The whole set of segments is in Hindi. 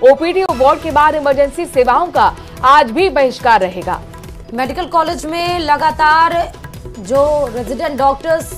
ओपीडी वार्ड के बाद इमरजेंसी सेवाओं का आज भी बहिष्कार रहेगा। मेडिकल कॉलेज में लगातार जो रेजिडेंट डॉक्टर्स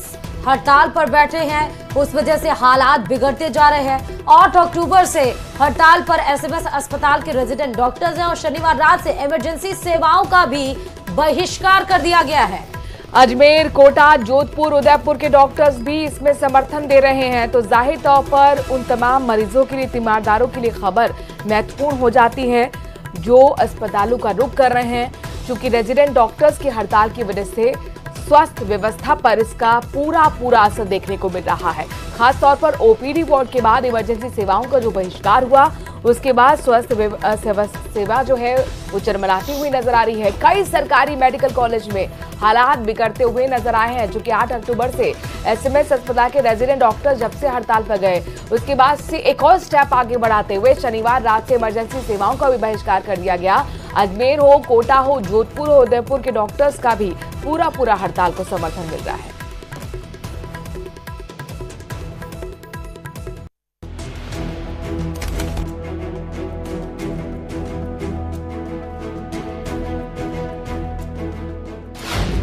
हड़ताल पर बैठे हैं, उस वजह से हालात बिगड़ते जा रहे हैं। 8 अक्टूबर से हड़ताल पर एसएमएस अस्पताल के रेजिडेंट डॉक्टर्स हैं और शनिवार रात से इमरजेंसी सेवाओं का भी बहिष्कार कर दिया गया है। अजमेर, कोटा, जोधपुर, उदयपुर के डॉक्टर्स भी इसमें समर्थन दे रहे हैं। तो जाहिर तौर पर उन तमाम मरीजों के लिए, तीमारदारों के लिए खबर महत्वपूर्ण हो जाती है जो अस्पतालों का रुख कर रहे हैं, क्योंकि रेजिडेंट डॉक्टर्स की हड़ताल की वजह से स्वास्थ्य व्यवस्था पर इसका पूरा असर देखने को मिल रहा है। खासतौर पर ओपीडी वार्ड के बाद इमरजेंसी सेवाओं का जो बहिष्कार हुआ, उसके बाद स्वास्थ्य सेवा जो है वो चरमराती हुई नजर आ रही है। कई सरकारी मेडिकल कॉलेज में हालात बिगड़ते हुए नजर आए हैं, जो कि 8 अक्टूबर से एसएमएस अस्पताल के रेजिडेंट डॉक्टर जब से हड़ताल पर गए, उसके बाद से एक और स्टेप आगे बढ़ाते हुए शनिवार रात से इमरजेंसी सेवाओं का भी बहिष्कार कर दिया गया। अजमेर हो, कोटा हो, जोधपुर हो, उदयपुर के डॉक्टर्स का भी पूरा हड़ताल को समर्थन मिल रहा है।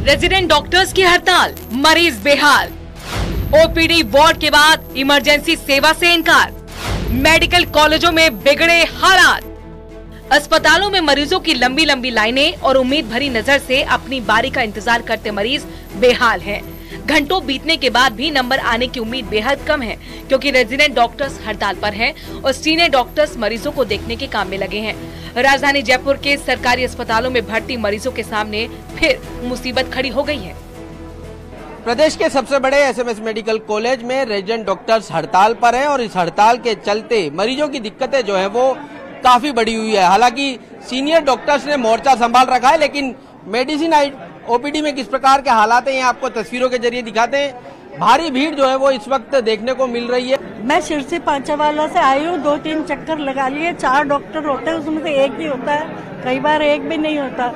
रेजिडेंट डॉक्टर्स की हड़ताल, मरीज बेहाल। ओपीडी वार्ड के बाद इमरजेंसी सेवा से इनकार, मेडिकल कॉलेजों में बिगड़े हालात। अस्पतालों में मरीजों की लंबी लाइनें और उम्मीद भरी नजर से अपनी बारी का इंतजार करते मरीज बेहाल हैं। घंटों बीतने के बाद भी नंबर आने की उम्मीद बेहद कम है, क्योंकि रेजिडेंट डॉक्टर्स हड़ताल पर हैं और सीनियर डॉक्टर्स मरीजों को देखने के काम में लगे हैं। राजधानी जयपुर के सरकारी अस्पतालों में भर्ती मरीजों के सामने फिर मुसीबत खड़ी हो गई है। प्रदेश के सबसे बड़े एसएमएस मेडिकल कॉलेज में रेजिडेंट डॉक्टर्स हड़ताल पर हैं और इस हड़ताल के चलते मरीजों की दिक्कतें जो है वो काफी बढ़ी हुई है। हालांकि सीनियर डॉक्टर्स ने मोर्चा संभाल रखा है, लेकिन मेडिसिन ओपीडी में किस प्रकार के हालात हैं ये आपको तस्वीरों के जरिए दिखाते हैं। भारी भीड़ जो है वो इस वक्त देखने को मिल रही है। मैं शिरसी पांचावाला से आई हूँ, 2-3 चक्कर लगा लिए। 4 डॉक्टर होते हैं, उसमें से एक भी होता है, कई बार एक भी नहीं होता।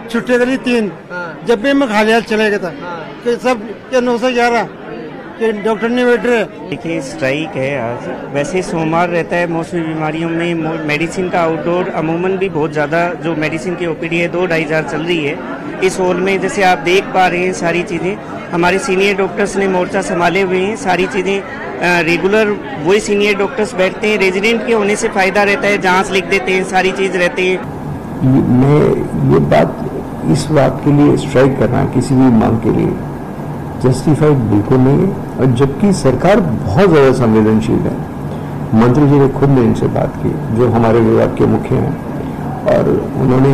छुट्टी करी 3, जब भी मैं खाली हाथ चले गया था कि सब 9 से 11 कि डॉक्टर नहीं बैठ रहे। देखिए, स्ट्राइक है आज। वैसे सोमवार रहता है मौसमी बीमारियों में मेडिसिन का आउटडोर अमूमन भी बहुत ज़्यादा, जो मेडिसिन की ओपीडी है 2-2.5 हज़ार चल रही है। इस हॉल में जैसे आप देख पा रहे हैं सारी चीज़ें, हमारे सीनियर डॉक्टर्स ने मोर्चा संभाले हुए हैं। सारी चीज़ें रेगुलर वही सीनियर डॉक्टर्स बैठते हैं। रेजिडेंट के होने से फ़ायदा रहता है, जाँच लिख देते हैं, सारी चीज़ रहती है। मैं ये बात, इस बात के लिए स्ट्राइक करना किसी भी मांग के लिए जस्टिफाइड बिल्कुल नहीं है, और जबकि सरकार बहुत ज़्यादा संवेदनशील है। मंत्री जी ने खुद ने इनसे बात की, जो हमारे विभाग के मुखिया हैं, और उन्होंने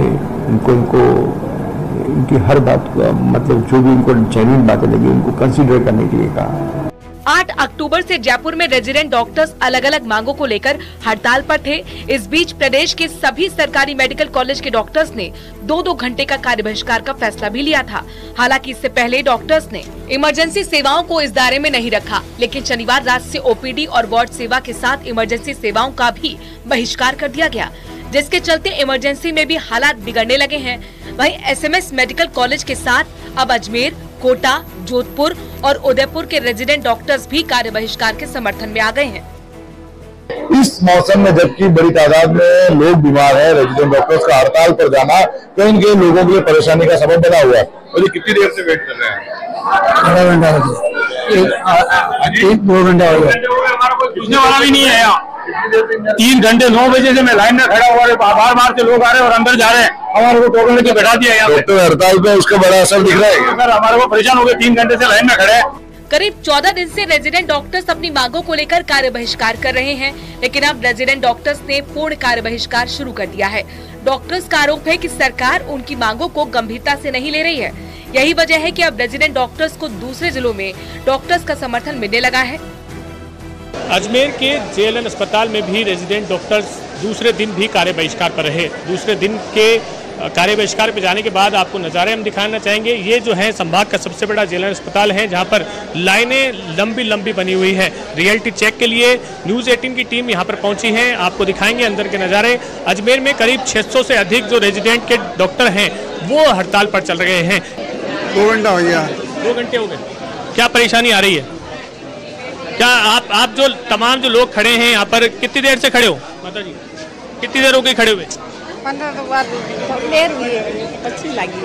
इनकी हर बात का मतलब जो भी इनको जेन्युइन बातें लगी उनको कंसीडर करने के लिए कहा। 8 अक्टूबर से जयपुर में रेजिडेंट डॉक्टर्स अलग अलग मांगों को लेकर हड़ताल पर थे। इस बीच प्रदेश के सभी सरकारी मेडिकल कॉलेज के डॉक्टर्स ने 2-2 घंटे का कार्य बहिष्कार का फैसला भी लिया था। हालांकि इससे पहले डॉक्टर्स ने इमरजेंसी सेवाओं को इस दायरे में नहीं रखा, लेकिन शनिवार रात से ओपीडी और वार्ड सेवा के साथ इमरजेंसी सेवाओं का भी बहिष्कार कर दिया गया, जिसके चलते इमरजेंसी में भी हालात बिगड़ने लगे हैं। वहीं एसएमएस मेडिकल कॉलेज के साथ अब अजमेर, कोटा, जोधपुर और उदयपुर के रेजिडेंट डॉक्टर्स भी कार्य बहिष्कार के समर्थन में आ गए हैं। इस मौसम में जबकि बड़ी तादाद में लोग बीमार हैं, रेजिडेंट डॉक्टर्स का हड़ताल पर जाना कहीं के लोगों के लिए परेशानी का सबब बना हुआ है। और ये कितनी देर से वेट कर रहे हैं? आधा घंटा हो गया, 1-2 घंटा हो गया। हमारा कोई पूछने वाला भी नहीं है यहाँ। 3 घंटे 9 बजे से मैं लाइन में खड़ा हुआ, बार से लोग आ रहे हैं और अंदर जा रहे हैं। हमारे को टोकन लेके बैठा दिया यहाँ पे। हड़ताल पे उसका बड़ा असर दिख रहा है। सर, हमारे को परेशान हो गए, 3 घंटे से लाइन में खड़े हैं। करीब 14 दिन से रेजिडेंट डॉक्टर्स अपनी मांगों को लेकर कार्य बहिष्कार कर रहे हैं, लेकिन अब रेजिडेंट डॉक्टर्स ने पूर्ण कार्य बहिष्कार शुरू कर दिया है। डॉक्टर्स का आरोप है कि सरकार उनकी मांगों को गंभीरता से नहीं ले रही है। यही वजह है कि अब रेजिडेंट डॉक्टर्स को दूसरे जिलों में डॉक्टर्स का समर्थन मिलने लगा है। अजमेर के जेएलएन अस्पताल में भी रेजिडेंट डॉक्टर्स दूसरे दिन भी कार्य बहिष्कार पर रहे। दूसरे दिन के कार्य बहिष्कार पे जाने के बाद आपको नज़ारे हम दिखाना चाहेंगे। ये जो है संभाग का सबसे बड़ा जेएलएन अस्पताल है, जहाँ पर लाइनें लंबी बनी हुई है। रियलिटी चेक के लिए न्यूज़ 18 की टीम यहाँ पर पहुँची है, आपको दिखाएंगे अंदर के नज़ारे। अजमेर में करीब 600 से अधिक जो रेजिडेंट के डॉक्टर हैं वो हड़ताल पर चल रहे हैं। 2 घंटा हो गया। 2 घंटे हो गए। क्या परेशानी आ रही है? क्या आप जो तमाम जो लोग खड़े हैं यहाँ पर कितनी देर से खड़े हो माता जी? कितनी देर हो गई खड़े हुए? 15 तो बाद देर हुई है, अच्छी लगी।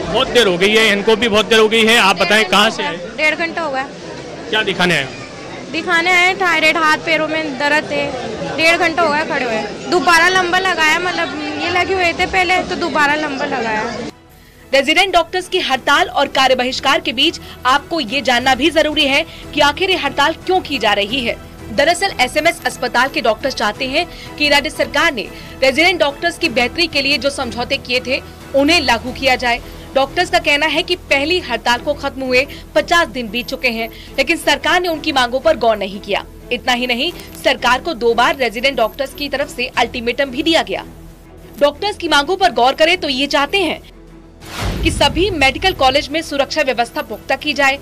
बहुत देर हो गई है, इनको भी बहुत देर हो गई है। आप बताएं कहाँ से आए? 1.5 घंटा हो गया। क्या दिखाने आए? दिखाने आए थायराइड, हाथ पैरों में दर्द है। 1.5 घंटा हो गया खड़े हुए। दोबारा लंबा लगाया, मतलब ये लगे हुए थे पहले तो दोबारा लंबा लगाया। रेजिडेंट डॉक्टर्स की हड़ताल और कार्य बहिष्कार के बीच आपको ये जानना भी जरूरी है कि आखिर ये हड़ताल क्यों की जा रही है। दरअसल एसएमएस अस्पताल के डॉक्टर्स चाहते हैं कि राज्य सरकार ने रेजिडेंट डॉक्टर्स की बेहतरी के लिए जो समझौते किए थे उन्हें लागू किया जाए। डॉक्टर्स का कहना है कि पहली हड़ताल को खत्म हुए 50 दिन बीत चुके हैं, लेकिन सरकार ने उनकी मांगों पर गौर नहीं किया। इतना ही नहीं, सरकार को 2 बार रेजिडेंट डॉक्टर्स की तरफ से अल्टीमेटम भी दिया गया। डॉक्टर्स की मांगों पर गौर करें तो ये चाहते हैं कि सभी मेडिकल कॉलेज में सुरक्षा व्यवस्था पुख्ता की जाए,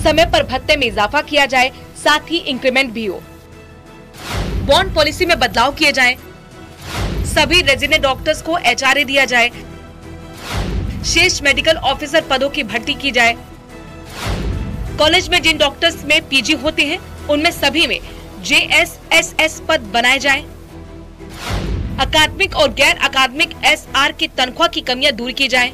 समय पर भत्ते में इजाफा किया जाए, साथ ही इंक्रीमेंट भी हो, बॉन्ड पॉलिसी में बदलाव किए जाएं, सभी रेजिडेंट डॉक्टर्स को एचआरए दिया जाए, शेष मेडिकल ऑफिसर पदों की भर्ती की जाए, कॉलेज में जिन डॉक्टर्स में पीजी होते हैं उनमें सभी में जेएसएसएस पद बनाए जाएं, अकादमिक और गैर अकादमिक एसआर की तनख्वाह की कमियां दूर की जाएं।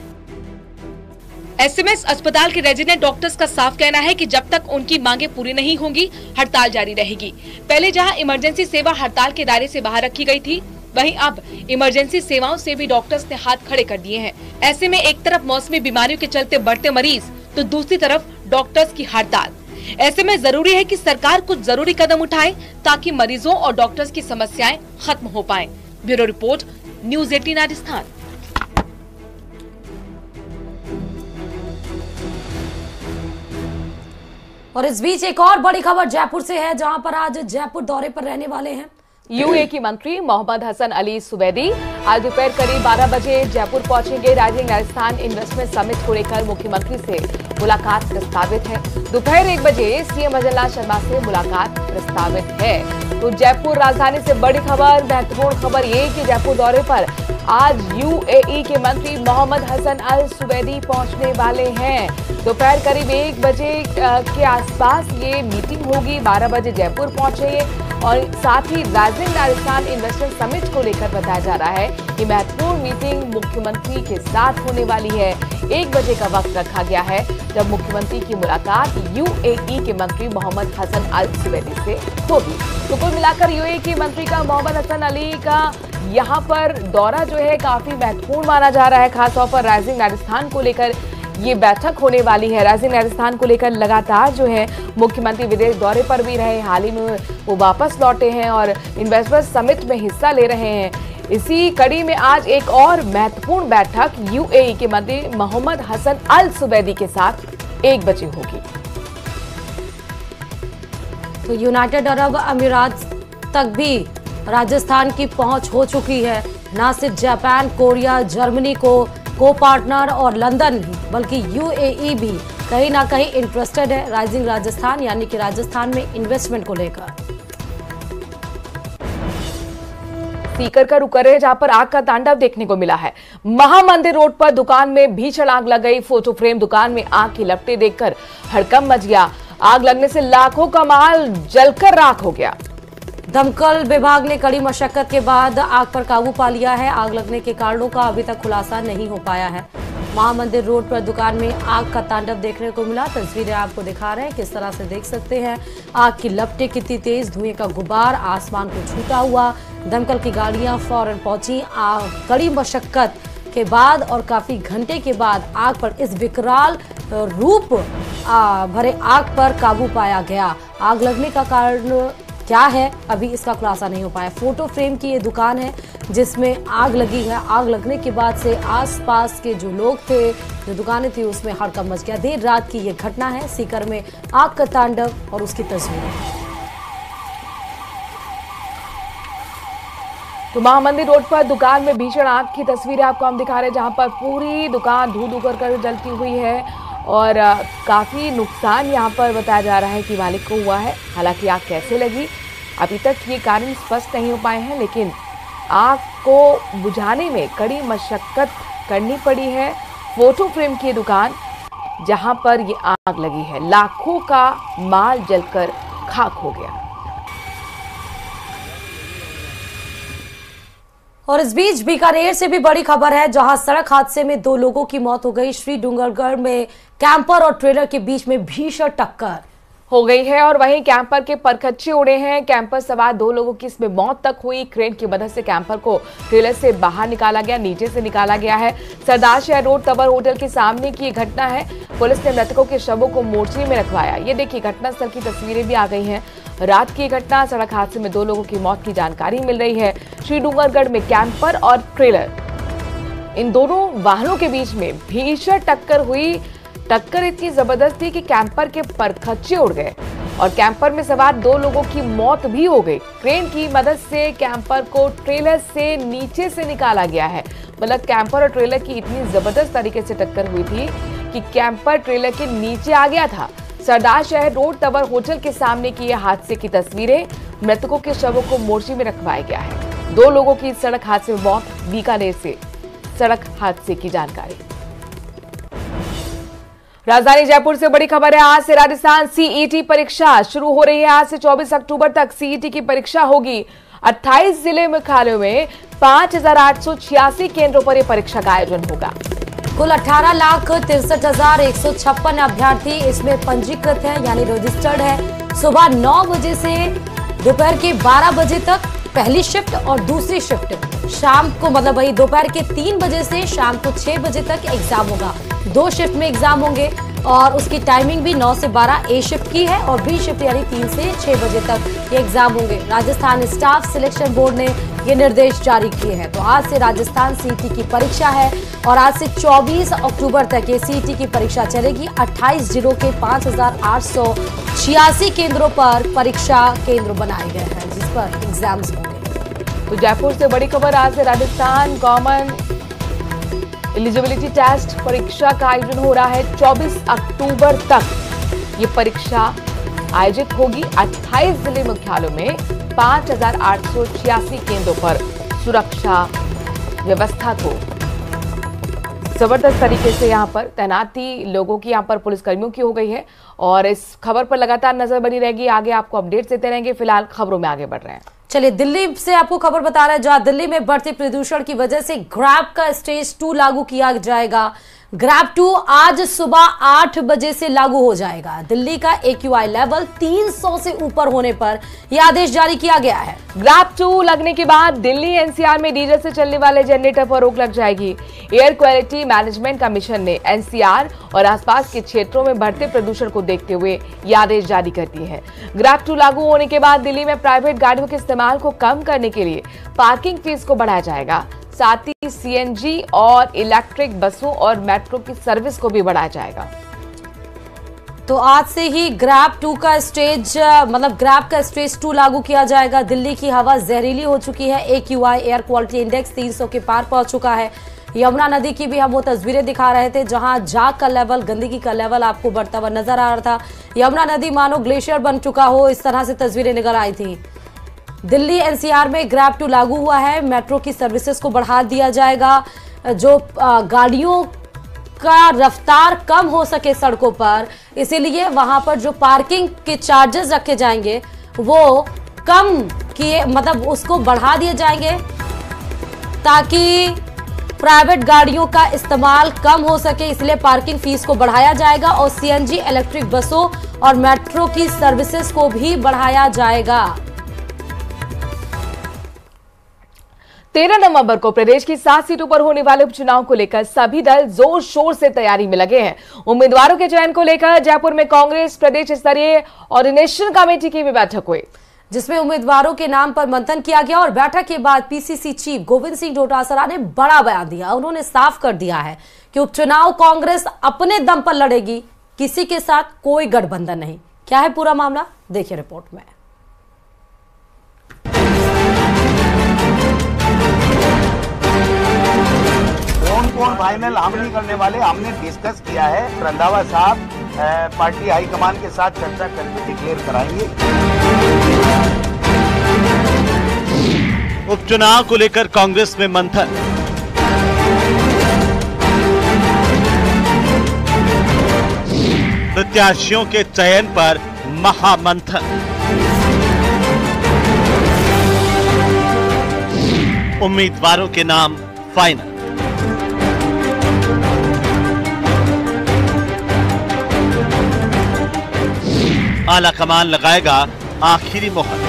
एसएमएस अस्पताल के रेजिडेंट डॉक्टर्स का साफ कहना है कि जब तक उनकी मांगे पूरी नहीं होंगी हड़ताल जारी रहेगी। पहले जहां इमरजेंसी सेवा हड़ताल के दायरे से बाहर रखी गई थी, वहीं अब इमरजेंसी सेवाओं से भी डॉक्टर्स ने हाथ खड़े कर दिए हैं। ऐसे में एक तरफ मौसमी बीमारियों के चलते बढ़ते मरीज तो दूसरी तरफ डॉक्टर्स की हड़ताल। ऐसे में जरूरी है कि सरकार कुछ जरूरी कदम उठाए ताकि मरीजों और डॉक्टर्स की समस्याएं खत्म हो पाएं। Bureau report, news 18 Rajasthan. और इस बीच एक और बड़ी खबर जयपुर से है, जहां पर आज जयपुर दौरे पर रहने वाले हैं यूए की मंत्री मोहम्मद हसन अली सुबैदी। आज दोपहर करीब 12 बजे जयपुर पहुंचेंगे। राइजिंग राजस्थान इन्वेस्टमेंट समिट को लेकर मुख्यमंत्री से मुलाकात प्रस्तावित है। दोपहर 1 बजे सीएम अजय लाल शर्मा से मुलाकात प्रस्तावित है। तो जयपुर राजधानी से बड़ी खबर, महत्वपूर्ण खबर ये कि जयपुर दौरे पर आज यूएई के मंत्री मोहम्मद हसन अल सुबैदी पहुंचने वाले हैं। दोपहर करीब 1 बजे के आसपास ये मीटिंग होगी। 12 बजे जयपुर पहुंचेंगे और साथ ही राइजिंग राजस्थान इन्वेस्टमेंट समिट को लेकर बताया जा रहा है कि महत्वपूर्ण मीटिंग मुख्यमंत्री के साथ होने वाली है। 1 बजे का वक्त रखा गया है जब मुख्यमंत्री की मुलाकात यूएई के मंत्री मोहम्मद हसन अल सुबैदी से होगी। तो कुल मिलाकर यूएई के मंत्री का मोहम्मद हसन अली का यहाँ पर दौरा जो है काफी महत्वपूर्ण माना जा रहा है। खासतौर पर राइजिंग राजस्थान को लेकर ये बैठक होने वाली है। राइजिंग राजस्थान को लेकर लगातार जो है मुख्यमंत्री विदेश दौरे पर भी रहे, हाल ही में वो वापस लौटे हैं और इन्वेस्टर्स समिट में हिस्सा ले रहे हैं। इसी कड़ी में आज एक और महत्वपूर्ण बैठक यूएई के मंत्री मोहम्मद हसन अल सुबैदी के साथ 1 बजे होगी। तो यूनाइटेड अरब अमीरात तक भी राजस्थान की पहुंच हो चुकी है। न सिर्फ जापान, कोरिया, जर्मनी को पार्टनर और लंदन बल्कि यूएई भी कहीं ना कहीं इंटरेस्टेड है राइजिंग राजस्थान यानी कि राजस्थान में इन्वेस्टमेंट को लेकर। सीकर का रुक रहे जहां पर आग का तांडव देखने को मिला है। महामंदिर रोड पर दुकान में भीषण आग लग गई। फोटो फ्रेम दुकान में आग की लपटें देखकर हड़कंप मच गया। आग लगने से लाखों का माल जलकर राख हो गया। दमकल विभाग ने कड़ी मशक्कत के बाद आग पर काबू पा लिया है। आग लगने के कारणों का अभी तक खुलासा नहीं हो पाया है। महामंदिर रोड पर दुकान में आग का तांडव देखने को मिला। तस्वीरें आपको दिखा रहे हैं, किस तरह से देख सकते हैं आग की लपटें कितनी तेज, धुएं का गुबार आसमान को छूता हुआ। दमकल की गाड़ियां फौरन पहुंची। कड़ी मशक्कत के बाद और काफी घंटे के बाद आग पर इस विकराल रूप भरे आग पर काबू पाया गया। आग लगने का कारण क्या है अभी इसका खुलासा नहीं हो पाया। फोटो फ्रेम की ये दुकान है जिसमें आग लगी है। आग लगने के बाद से आसपास के जो लोग थे, जो दुकानें थी, उसमें हड़कंप मच गया। देर रात की ये घटना है, सीकर में आग का तांडव और उसकी तस्वीरें। तो महामंदिर रोड पर दुकान में भीषण आग की तस्वीरें आपको हम दिखा रहे हैं, जहां पर पूरी दुकान धू धू कर जलती हुई है और काफ़ी नुकसान यहां पर बताया जा रहा है कि मालिक को हुआ है। हालांकि आग कैसे लगी अभी तक ये कारण स्पष्ट नहीं हो पाए हैं, लेकिन आग को बुझाने में कड़ी मशक्कत करनी पड़ी है। फोटो फ्रेम की दुकान जहां पर ये आग लगी है, लाखों का माल जलकर खाक हो गया। और इस बीच बीकानेर से भी बड़ी खबर है, जहां सड़क हादसे में 2 लोगों की मौत हो गई। श्री डूंगरगढ़ में कैंपर और ट्रेलर के बीच में भीषण टक्कर हो गई है और वहीं कैंपर के परखच्चे उड़े हैं। कैंपर सवार 2 लोगों की इसमें मौत तक हुई। क्रेन की मदद से कैंपर को ट्रेलर से बाहर निकाला गया, नीचे से निकाला गया है। सरदार शहर रोड तवर होटल के सामने की घटना है। पुलिस ने मृतकों के शवों को मोर्चरी में रखवाया। ये देखिए, घटनास्थल की तस्वीरें भी आ गई हैं। रात की घटना, सड़क हादसे में 2 लोगों की मौत की जानकारी मिल रही है। श्री डूंगरगढ़ में कैंपर और ट्रेलर, इन दोनों वाहनों के बीच में भीषण टक्कर हुई। टक्कर इतनी जबरदस्त थी कि कैंपर के परखच्चे उड़ गए और कैंपर में सवार 2 लोगों की मौत भी हो गई। क्रेन की मदद से कैंपर को ट्रेलर से नीचे से निकाला गया है। मतलब कैंपर और ट्रेलर की इतनी जबरदस्त तरीके से टक्कर हुई थी कि कैंपर ट्रेलर के नीचे आ गया था। सरदार शहर रोड तवर होटल के सामने की यह हादसे की तस्वीरें। मृतकों के शवों को मोर्चे में रखवाया गया है। 2 लोगों की सड़क हादसे में मौत। बीकानेर से सड़क हादसे की जानकारी। राजधानी जयपुर से बड़ी खबर है। आज से राजस्थान सीईटी परीक्षा शुरू हो रही है। आज से 24 अक्टूबर तक सीईटी की परीक्षा होगी। 28 जिले मुख्यालयों में 5,886 केंद्रों पर यह परीक्षा का आयोजन होगा। कुल 18,63,156 अभ्यर्थी इसमें पंजीकृत है, यानी रजिस्टर्ड है। सुबह 9 बजे से दोपहर के 12 बजे तक पहली शिफ्ट और दूसरी शिफ्ट शाम को, मतलब वही दोपहर के 3 बजे से शाम को 6 बजे तक एग्जाम होगा। 2 शिफ्ट में एग्जाम होंगे और उसकी टाइमिंग भी 9 से 12 ए शिफ्ट की है और बी शिफ्ट यानी 3 से 6 बजे तक ये एग्जाम होंगे। राजस्थान स्टाफ सिलेक्शन बोर्ड ने ये निर्देश जारी किए हैं। तो आज से राजस्थान सीईटी की परीक्षा है और आज से 24 अक्टूबर तक ये सीईटी की परीक्षा चलेगी। 28 जिलों के 5,886 केंद्रों पर परीक्षा केंद्र बनाए गए हैं, जिस पर एग्जाम्स होंगे। तो जयपुर से बड़ी खबर, आज से राजस्थान कॉमन एलिजिबिलिटी टेस्ट परीक्षा का आयोजन हो रहा है। 24 अक्टूबर तक ये परीक्षा आयोजित होगी। 28 जिले मुख्यालयों में 5,886 केंद्रों पर सुरक्षा व्यवस्था को जबरदस्त तरीके से यहाँ पर तैनाती लोगों की, यहाँ पर पुलिसकर्मियों की हो गई है और इस खबर पर लगातार नजर बनी रहेगी। आगे आपको अपडेट्स देते रहेंगे। फिलहाल खबरों में आगे बढ़ रहे हैं। चलिए, दिल्ली से आपको खबर बता रहे हैं, जहां दिल्ली में बढ़ते प्रदूषण की वजह से ग्रैब का स्टेज 2 लागू किया जाएगा। ग्रैब 2 आज सुबह 8 बजे से लागू हो जाएगा। दिल्ली का AQI लेवल 300 से ऊपर होने पर यह आदेश जारी किया गया है। ग्रैब 2 लगने के बाद दिल्ली NCR में डीजल से चलने वाले जनरेटर पर रोक लग जाएगी। एयर क्वालिटी मैनेजमेंट कमीशन ने NCR और आसपास के क्षेत्रों में बढ़ते प्रदूषण को देखते हुए यह आदेश जारी कर दिए हैं। ग्रैब 2 लागू होने के बाद दिल्ली में प्राइवेट गाड़ियों के इस्तेमाल को कम करने के लिए पार्किंग फीस को बढ़ाया जाएगा। साथ ही CNG और इलेक्ट्रिक बसों और मेट्रो की सर्विस को भी बढ़ाया जाएगा। तो आज से ही ग्रैब 2 का स्टेज, मतलब ग्रैब का स्टेज 2 लागू किया जाएगा। दिल्ली की हवा जहरीली हो चुकी है। AQI एयर क्वालिटी इंडेक्स 300 के पार पहुंच चुका है। यमुना नदी की भी हम वो तस्वीरें दिखा रहे थे, जहां झाग का लेवल, गंदगी का लेवल आपको बढ़ता हुआ नजर आ रहा था। यमुना नदी मानो ग्लेशियर बन चुका हो, इस तरह से तस्वीरें निकल आई थी। दिल्ली NCR में ग्रैब 2 लागू हुआ है। मेट्रो की सर्विसेज को बढ़ा दिया जाएगा। जो गाड़ियों का रफ्तार कम हो सके सड़कों पर, इसीलिए वहां पर जो पार्किंग के चार्जेस रखे जाएंगे वो कम किए, मतलब उसको बढ़ा दिए जाएंगे ताकि प्राइवेट गाड़ियों का इस्तेमाल कम हो सके। इसलिए पार्किंग फीस को बढ़ाया जाएगा और CNG, इलेक्ट्रिक बसों और मेट्रो की सर्विसेज को भी बढ़ाया जाएगा। 13 नवंबर को प्रदेश की 7 सीटों पर होने वाले उपचुनाव को लेकर सभी दल जोर शोर से तैयारी में लगे हैं। उम्मीदवारों के चयन को लेकर जयपुर में कांग्रेस प्रदेश स्तरीय ऑर्डिनेशन कमेटी की भी बैठक हुई, जिसमें उम्मीदवारों के नाम पर मंथन किया गया और बैठक के बाद PCC चीफ गोविंद सिंह डोटासरा ने बड़ा बयान दिया। उन्होंने साफ कर दिया है कि उपचुनाव कांग्रेस अपने दम पर लड़ेगी, किसी के साथ कोई गठबंधन नहीं। क्या है पूरा मामला, देखिए रिपोर्ट में। कौन फाइनल हम नहीं करने वाले, हमने डिस्कस किया है। रंधावा साहब पार्टी हाईकमान के साथ चर्चा करके डिक्लेयर कराएंगे। उपचुनाव को लेकर कांग्रेस में मंथन। प्रत्याशियों के चयन पर महामंथन। उम्मीदवारों के नाम फाइनल। आला कमान लगाएगा आखिरी मोहर।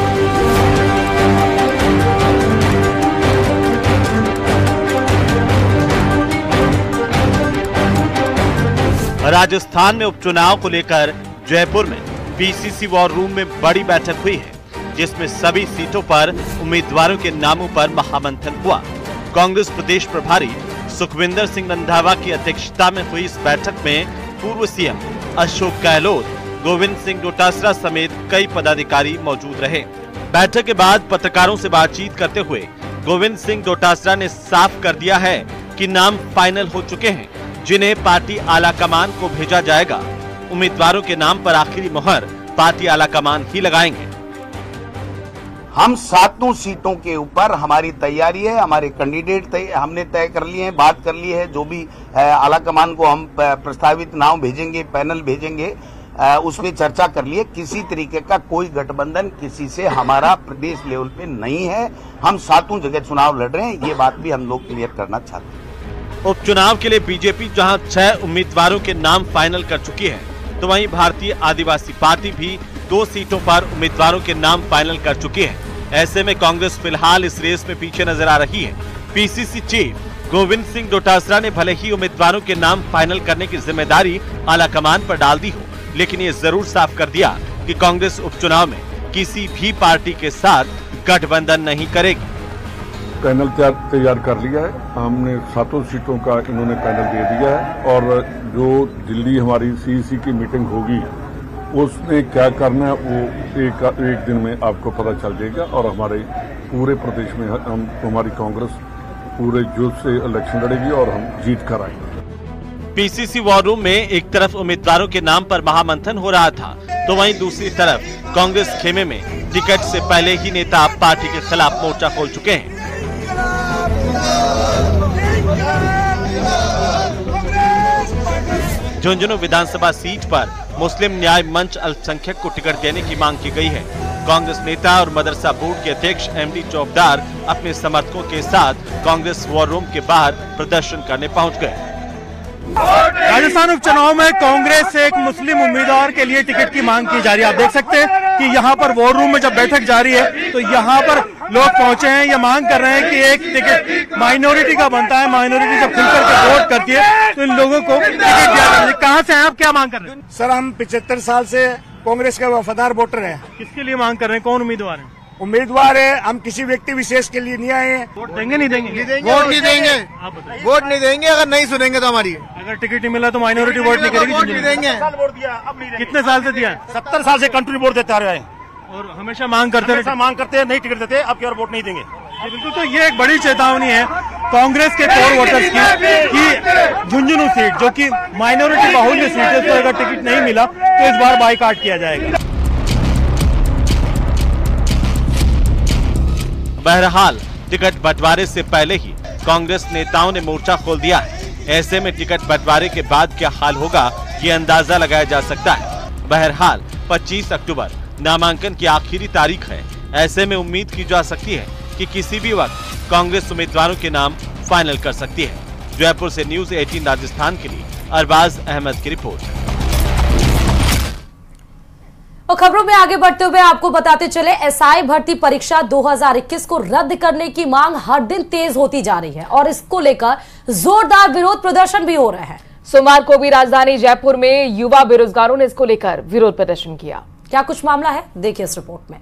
राजस्थान में उपचुनाव को लेकर जयपुर में पीसीसी वॉर रूम में बड़ी बैठक हुई है, जिसमें सभी सीटों पर उम्मीदवारों के नामों पर महामंथन हुआ। कांग्रेस प्रदेश प्रभारी सुखविंदर सिंह रंधावा की अध्यक्षता में हुई इस बैठक में पूर्व सीएम अशोक गहलोत, गोविंद सिंह डोटासरा समेत कई पदाधिकारी मौजूद रहे। बैठक के बाद पत्रकारों से बातचीत करते हुए गोविंद सिंह डोटासरा ने साफ कर दिया है कि नाम फाइनल हो चुके हैं, जिन्हें पार्टी आला कमान को भेजा जाएगा। उम्मीदवारों के नाम पर आखिरी मोहर पार्टी आला कमान ही लगाएंगे। हम 7 सीटों के ऊपर हमारी तैयारी है, हमारे कैंडिडेट हमने तय कर लिए हैं, बात कर ली है। जो भी आला कमान को हम प्रस्तावित नाम भेजेंगे, पैनल भेजेंगे, उसमें चर्चा कर लिए। किसी तरीके का कोई गठबंधन किसी से हमारा प्रदेश लेवल पे नहीं है। हम 7 जगह चुनाव लड़ रहे हैं, ये बात भी हम लोग क्लियर करना चाहते हैं। उपचुनाव के लिए बीजेपी जहां 6 उम्मीदवारों के नाम फाइनल कर चुकी है, तो वहीं भारतीय आदिवासी पार्टी भी 2 सीटों पर उम्मीदवारों के नाम फाइनल कर चुकी है। ऐसे में कांग्रेस फिलहाल इस रेस में पीछे नजर आ रही है। पीसीसी चीफ गोविंद सिंह डोटासरा ने भले ही उम्मीदवारों के नाम फाइनल करने की जिम्मेदारी आला कमान पर डाल दी हो, लेकिन ये जरूर साफ कर दिया कि कांग्रेस उपचुनाव में किसी भी पार्टी के साथ गठबंधन नहीं करेगी। पैनल तैयार कर लिया है, हमने 7 सीटों का इन्होंने पैनल दे दिया है, और जो दिल्ली हमारी सीईसी की मीटिंग होगी उसमें क्या करना है वो एक दिन में आपको पता चल जाएगा। और हमारे पूरे प्रदेश में हमारी कांग्रेस पूरे जोश से इलेक्शन लड़ेगी और हम जीत कर आएंगे। पीसीसी वॉर रूम में एक तरफ उम्मीदवारों के नाम पर महामंथन हो रहा था, तो वहीं दूसरी तरफ कांग्रेस खेमे में टिकट से पहले ही नेता पार्टी के खिलाफ मोर्चा खोल चुके हैं। झुंझुनू विधानसभा सीट पर मुस्लिम न्याय मंच अल्पसंख्यक को टिकट देने की मांग की गई है। कांग्रेस नेता और मदरसा बोर्ड के अध्यक्ष एमडी चौबदार अपने समर्थकों के साथ कांग्रेस वॉर रूम के बाहर प्रदर्शन करने पहुंच गए। राजस्थान उपचुनाव में कांग्रेस से एक मुस्लिम उम्मीदवार के लिए टिकट की मांग की जा रही है। आप देख सकते हैं कि यहाँ पर वॉर रूम में जब बैठक जारी है तो यहाँ पर लोग पहुंचे हैं, ये मांग कर रहे हैं कि एक टिकट माइनॉरिटी का बनता है। माइनॉरिटी जब खुलकर के वोट करती है तो इन लोगों को टिकट दिया जाता है। कहाँ से हैं आप, क्या मांग कर रहे हैं? सर, हम 75 साल से कांग्रेस का वफादार वोटर हैं। किसके लिए मांग कर रहे हैं, कौन उम्मीदवार है? उम्मीदवार है, हम किसी व्यक्ति विशेष के लिए नहीं आए हैं। वोट देंगे नहीं देंगे? वोट नहीं देंगे, वोट नहीं देंगे अगर नहीं सुनेंगे तो हमारी। अगर टिकट नहीं मिला तो माइनॉरिटी वोट नहीं करेगी? वोट नहीं देंगे। कितने साल से दिया? 70 साल से कंट्री वोट देते आ रहे हैं और हमेशा मांग करते हैं, नहीं टिकट देते, अब की और वोट नहीं देंगे। बिल्कुल, तो ये एक बड़ी चेतावनी है कांग्रेस के कोर वोटर्स की झुंझुनू सीट जो कि माइनॉरिटी बाहुल्य सीट है, तो अगर टिकट नहीं मिला तो इस बार बाइकाट किया जाएगा। बहरहाल टिकट बंटवारे से पहले ही कांग्रेस नेताओं ने मोर्चा खोल दिया है। ऐसे में टिकट बंटवारे के बाद क्या हाल होगा, ये अंदाजा लगाया जा सकता है। बहरहाल 25 अक्टूबर नामांकन की आखिरी तारीख है। ऐसे में उम्मीद की जा सकती है कि किसी भी वक्त कांग्रेस उम्मीदवारों के नाम फाइनल कर सकती है। जयपुर से न्यूज़ 18 राजस्थान के लिए अरबाज अहमद की रिपोर्ट। और खबरों में आगे बढ़ते हुए आपको बताते चले, एसआई भर्ती परीक्षा 2021 को रद्द करने की मांग हर दिन तेज होती जा रही है और इसको लेकर जोरदार विरोध प्रदर्शन भी हो रहे हैं। सोमवार को भी राजधानी जयपुर में युवा बेरोजगारों ने इसको लेकर विरोध प्रदर्शन किया। क्या कुछ मामला है, देखिए इस रिपोर्ट में।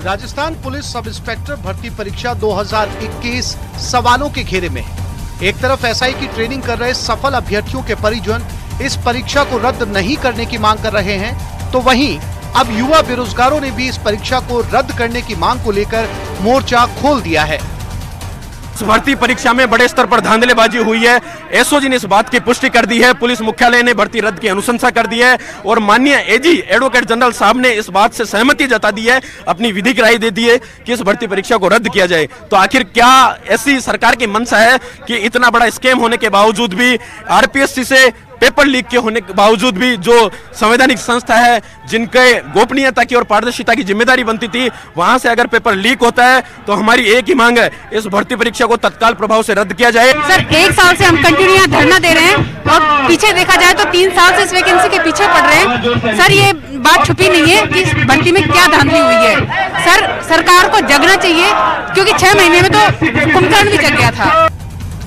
राजस्थान पुलिस सब इंस्पेक्टर भर्ती परीक्षा 2021 सवालों के घेरे में है। एक तरफ एसआई की ट्रेनिंग कर रहे सफल अभ्यर्थियों के परिजन इस परीक्षा को रद्द नहीं करने की मांग कर रहे हैं, तो वहीं अब युवा बेरोजगारों ने भी इस परीक्षा को रद्द करने की मांग को लेकर मोर्चा खोल दिया है। इस भर्ती परीक्षा में बड़े स्तर पर धांधलेबाजी हुई है। एसओजी ने इस बात की पुष्टि कर दी है। पुलिस मुख्यालय ने भर्ती रद्द की अनुशंसा कर दी है और माननीय एजी एडवोकेट जनरल साहब ने इस बात से सहमति जता दी है, अपनी विधिक राय दे दी है कि इस भर्ती परीक्षा को रद्द किया जाए। तो आखिर क्या ऐसी सरकार की मंशा है कि इतना बड़ा स्कैम होने के बावजूद भी, आरपीएससी से पेपर लीक के होने के बावजूद भी, जो संवैधानिक संस्था है जिनके गोपनीयता की और पारदर्शिता की जिम्मेदारी बनती थी, वहां से अगर पेपर लीक होता है तो हमारी एक ही मांग है, इस भर्ती परीक्षा को तत्काल प्रभाव से रद्द किया जाए। सर 1 साल से हम कंटिन्यू यहाँ धरना दे रहे हैं और पीछे देखा जाए तो 3 साल से इस वैकेंसी के पीछे पड़ रहे हैं। सर ये बात छुपी नहीं है कि इस भर्ती में क्या धांधली हुई है। सर सरकार को जगना चाहिए, क्योंकि 6 महीने में तो कुंभकर्ण भी जग गया था।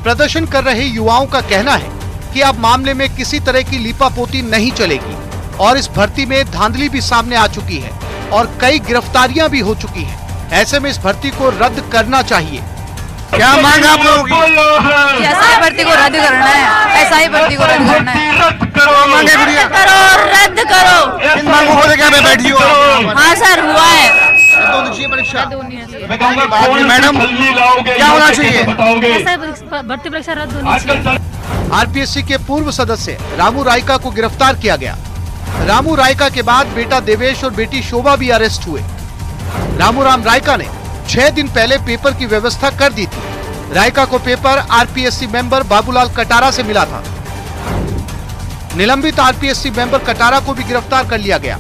प्रदर्शन कर रहे युवाओं का कहना है कि अब मामले में किसी तरह की लीपापोती नहीं चलेगी और इस भर्ती में धांधली भी सामने आ चुकी है और कई गिरफ्तारियां भी हो चुकी हैं। ऐसे में इस भर्ती को रद्द करना चाहिए। क्या मांग आप लोगों की? ऐसा ही भर्ती को रद्द करना है, ऐसा ही भर्ती को रद्द करना है। रद्द करो। इन मांगों को लेकर बैठी हो? हाँ सर, हुआ है। परीक्षा मैडम क्या होना चाहिए? भर्ती परीक्षा रद्द होनी चाहिए। आरपीएससी के पूर्व सदस्य रामू रायका को गिरफ्तार किया गया। रामू रायका के बाद बेटा देवेश और बेटी शोभा भी अरेस्ट हुए। रामू राम रायका ने 6 दिन पहले पेपर की व्यवस्था कर दी थी। रायका को paper RPSC member Babulal Katara से मिला था। निलंबित आरपीएससी मेंबर कटारा को भी गिरफ्तार कर लिया गया।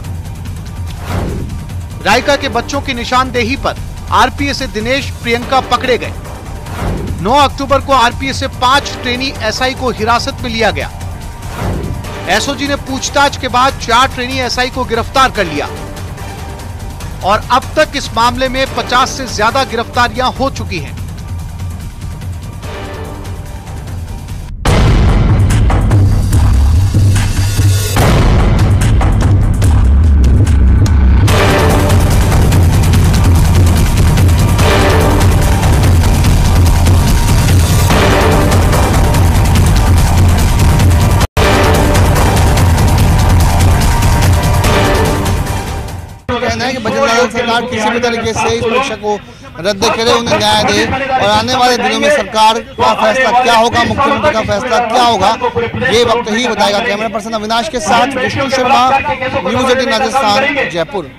रायका के बच्चों की निशानदेही पर आरपीएस से दिनेश प्रियंका पकड़े गए। 9 अक्टूबर को आरपीएस से 5 ट्रेनी एसआई को हिरासत में लिया गया। एसओजी ने पूछताछ के बाद 4 ट्रेनी एसआई को गिरफ्तार कर लिया और अब तक इस मामले में 50 से ज्यादा गिरफ्तारियां हो चुकी हैं। कहना है कि बजरंग सरकार किसी भी तरीके से इस परीक्षा को रद्द करे, उन्हें न्याय दे और आने वाले दिनों में सरकार का फैसला क्या होगा, मुख्यमंत्री का फैसला क्या होगा, ये वक्त ही बताएगा। कैमरा पर्सन अविनाश के साथ विष्णु शर्मा, न्यूज़ 18 राजस्थान, जयपुर।